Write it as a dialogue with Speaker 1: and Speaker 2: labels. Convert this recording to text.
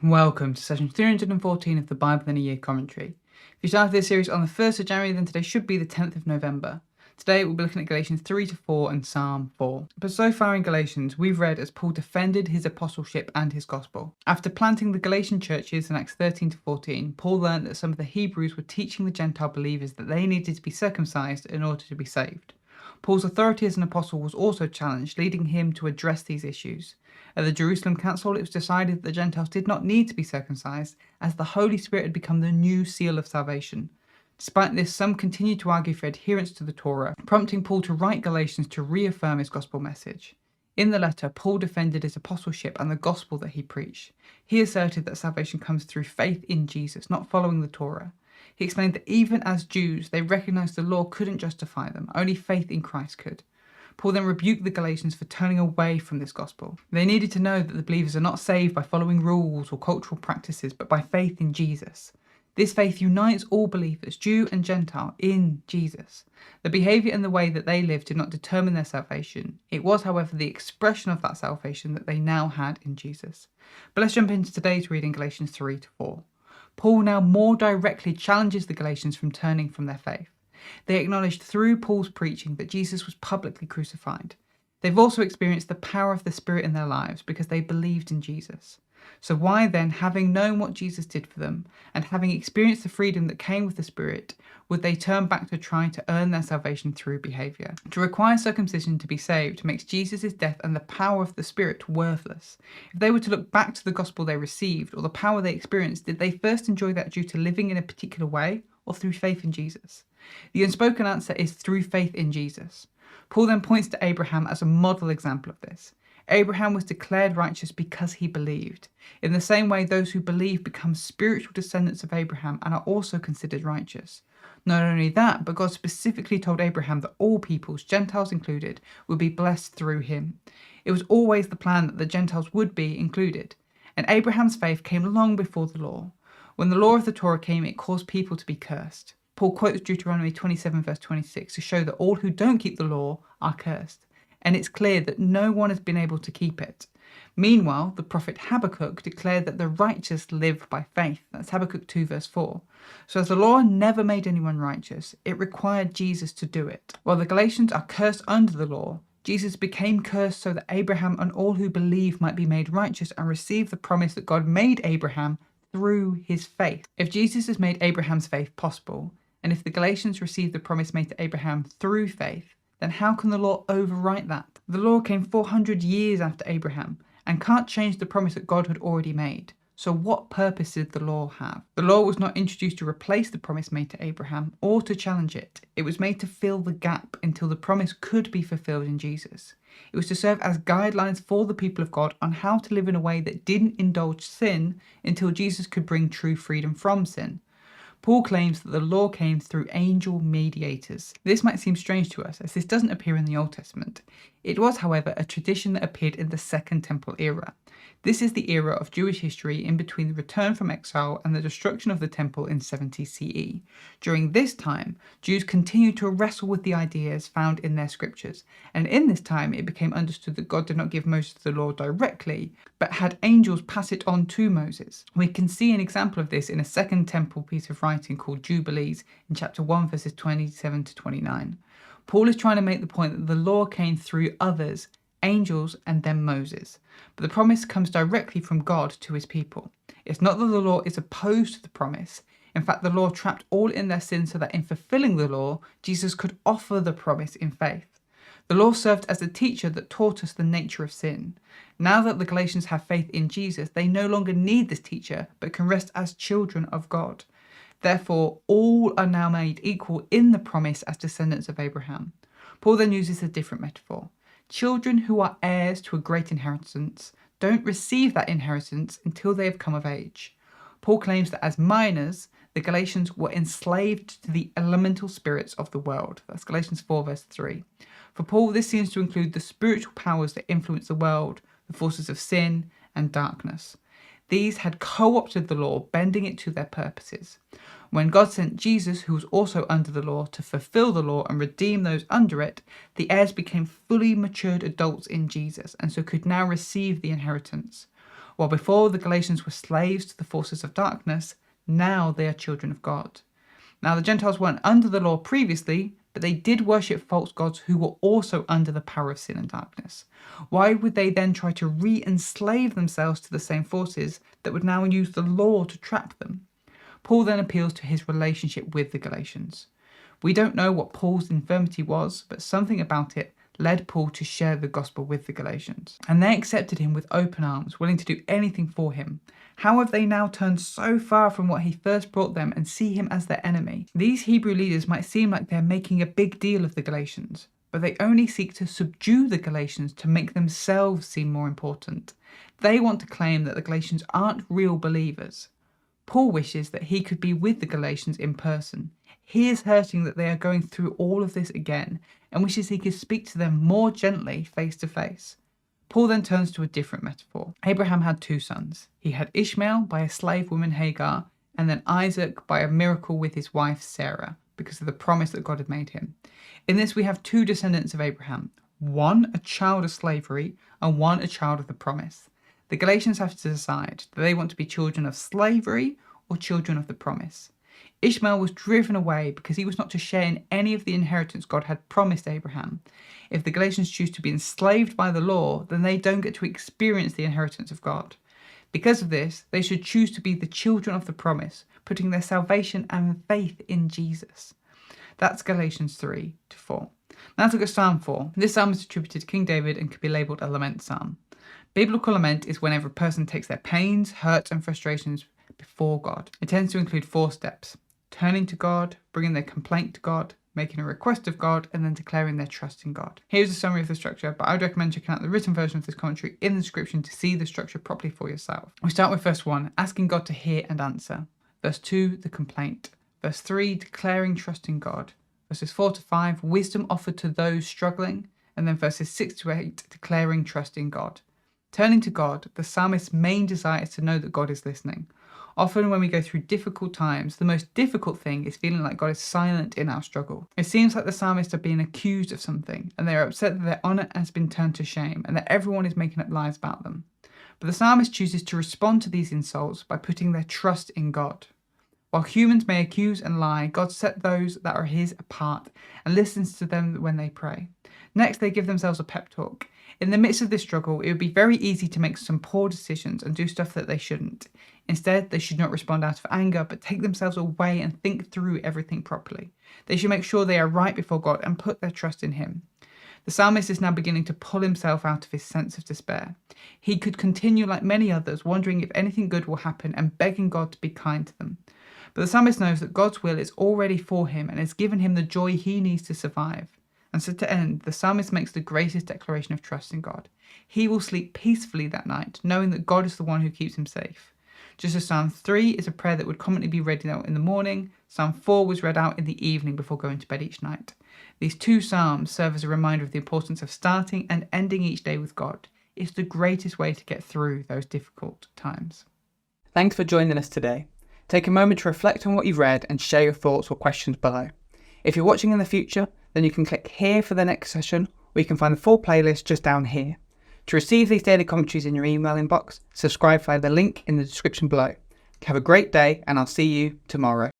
Speaker 1: Welcome to session 314 of the Bible in a Year commentary. If you started this series on the 1st of January, then today should be the 10th of November. Today we'll be looking at Galatians 3 to 4 and Psalm 4. But so far in Galatians, we've read as Paul defended his apostleship and his gospel. After planting the Galatian churches in Acts 13 to 14, Paul learned that some of the Hebrews were teaching the Gentile believers that they needed to be circumcised in order to be saved. Paul's authority as an apostle was also challenged, leading him to address these issues. At the Jerusalem Council, it was decided that the Gentiles did not need to be circumcised, as the Holy Spirit had become the new seal of salvation. Despite this, some continued to argue for adherence to the Torah, prompting Paul to write Galatians to reaffirm his gospel message. In the letter, Paul defended his apostleship and the gospel that he preached. He asserted that salvation comes through faith in Jesus, not following the Torah. He explained that even as Jews, they recognized the law couldn't justify them, only faith in Christ could. Paul then rebuked the Galatians for turning away from this gospel. They needed to know that the believers are not saved by following rules or cultural practices, but by faith in Jesus. This faith unites all believers, Jew and Gentile, in Jesus. The behaviour and the way that they lived did not determine their salvation. It was, however, the expression of that salvation that they now had in Jesus. But let's jump into today's reading, Galatians 3 to 4. Paul now more directly challenges the Galatians from turning from their faith. They acknowledged through Paul's preaching that Jesus was publicly crucified. They've also experienced the power of the Spirit in their lives because they believed in Jesus. So why then, having known what Jesus did for them, and having experienced the freedom that came with the Spirit, would they turn back to trying to earn their salvation through behaviour? To require circumcision to be saved makes Jesus' death and the power of the Spirit worthless. If they were to look back to the gospel they received, or the power they experienced, did they first enjoy that due to living in a particular way, or through faith in Jesus? The unspoken answer is through faith in Jesus. Paul then points to Abraham as a model example of this. Abraham was declared righteous because he believed. In the same way, those who believe become spiritual descendants of Abraham and are also considered righteous. Not only that, but God specifically told Abraham that all peoples, Gentiles included, would be blessed through him. It was always the plan that the Gentiles would be included. And Abraham's faith came long before the law. When the law of the Torah came, it caused people to be cursed. Paul quotes Deuteronomy 27 verse 26 to show that all who don't keep the law are cursed. And it's clear that no one has been able to keep it. Meanwhile, the prophet Habakkuk declared that the righteous live by faith. That's Habakkuk 2 verse 4. So as the law never made anyone righteous, it required Jesus to do it. While the Galatians are cursed under the law, Jesus became cursed so that Abraham and all who believe might be made righteous and receive the promise that God made Abraham through his faith. If Jesus has made Abraham's faith possible, and if the Galatians received the promise made to Abraham through faith, then how can the law overwrite that? The law came 400 years after Abraham and can't change the promise that God had already made. So what purpose did the law have? The law was not introduced to replace the promise made to Abraham or to challenge it. It was made to fill the gap until the promise could be fulfilled in Jesus. It was to serve as guidelines for the people of God on how to live in a way that didn't indulge sin until Jesus could bring true freedom from sin. Paul claims that the law came through angel mediators. This might seem strange to us, as this doesn't appear in the Old Testament. It was, however, a tradition that appeared in the Second Temple era. This is the era of Jewish history in between the return from exile and the destruction of the temple in 70 CE. During this time, Jews continued to wrestle with the ideas found in their scriptures, and in this time it became understood that God did not give Moses the law directly, but had angels pass it on to Moses. We can see an example of this in a Second Temple piece of writing called Jubilees in chapter 1 verses 27 to 29. Paul is trying to make the point that the law came through others, angels and then Moses. But the promise comes directly from God to his people. It's not that the law is opposed to the promise. In fact, the law trapped all in their sin so that in fulfilling the law, Jesus could offer the promise in faith. The law served as a teacher that taught us the nature of sin. Now that the Galatians have faith in Jesus, they no longer need this teacher, but can rest as children of God. Therefore, all are now made equal in the promise as descendants of Abraham. Paul then uses a different metaphor. Children who are heirs to a great inheritance don't receive that inheritance until they have come of age. Paul claims that as minors, the Galatians were enslaved to the elemental spirits of the world. That's Galatians 4 verse 3. For Paul, this seems to include the spiritual powers that influence the world, the forces of sin and darkness. These had co-opted the law, bending it to their purposes. When God sent Jesus, who was also under the law, to fulfill the law and redeem those under it, the heirs became fully matured adults in Jesus and so could now receive the inheritance. While before the Galatians were slaves to the forces of darkness, now they are children of God. Now the Gentiles weren't under the law previously, but they did worship false gods who were also under the power of sin and darkness. Why would they then try to re-enslave themselves to the same forces that would now use the law to trap them? Paul then appeals to his relationship with the Galatians. We don't know what Paul's infirmity was, but something about it led Paul to share the gospel with the Galatians. And they accepted him with open arms, willing to do anything for him. How have they now turned so far from what he first brought them and see him as their enemy? These Hebrew leaders might seem like they're making a big deal of the Galatians, but they only seek to subdue the Galatians to make themselves seem more important. They want to claim that the Galatians aren't real believers. Paul wishes that he could be with the Galatians in person. He is hurting that they are going through all of this again and wishes he could speak to them more gently face to face. Paul then turns to a different metaphor. Abraham had 2 sons. He had Ishmael by a slave woman Hagar, and then Isaac by a miracle with his wife Sarah, because of the promise that God had made him. In this we have 2 descendants of Abraham, one a child of slavery and one a child of the promise. The Galatians have to decide, do they want to be children of slavery or children of the promise? Ishmael was driven away because he was not to share in any of the inheritance God had promised Abraham. If the Galatians choose to be enslaved by the law, then they don't get to experience the inheritance of God. Because of this, they should choose to be the children of the promise, putting their salvation and faith in Jesus. That's Galatians 3-4. Now let's look at Psalm 4. This psalm is attributed to King David and can be labelled a lament psalm. Biblical lament is whenever a person takes their pains, hurts and frustrations before God. It tends to include 4 steps: turning to God, bringing their complaint to God, making a request of God, and then declaring their trust in God. Here's a summary of the structure, but I would recommend checking out the written version of this commentary in the description to see the structure properly for yourself. We start with verse 1, asking God to hear and answer. Verse 2, the complaint. Verse 3, declaring trust in God. Verses 4-5, wisdom offered to those struggling. And then verses 6-8, declaring trust in God. Turning to God, the psalmist's main desire is to know that God is listening. Often when we go through difficult times, the most difficult thing is feeling like God is silent in our struggle. It seems like the psalmists are being accused of something, and they are upset that their honour has been turned to shame, and that everyone is making up lies about them. But the psalmist chooses to respond to these insults by putting their trust in God. While humans may accuse and lie, God set those that are his apart and listens to them when they pray. Next, they give themselves a pep talk. In the midst of this struggle, it would be very easy to make some poor decisions and do stuff that they shouldn't. Instead, they should not respond out of anger, but take themselves away and think through everything properly. They should make sure they are right before God and put their trust in him. The psalmist is now beginning to pull himself out of his sense of despair. He could continue like many others, wondering if anything good will happen and begging God to be kind to them. But the psalmist knows that God's will is already for him and has given him the joy he needs to survive. And so to end, the psalmist makes the greatest declaration of trust in God. He will sleep peacefully that night, knowing that God is the one who keeps him safe. Just as Psalm 3 is a prayer that would commonly be read out in the morning, Psalm 4 was read out in the evening before going to bed each night. These 2 psalms serve as a reminder of the importance of starting and ending each day with God. It's the greatest way to get through those difficult times. Thanks for joining us today. Take a moment to reflect on what you've read and share your thoughts or questions below. If you're watching in the future, then you can click here for the next session, or you can find the full playlist just down here. To receive these daily commentaries in your email inbox, subscribe via the link in the description below. Have a great day, and I'll see you tomorrow.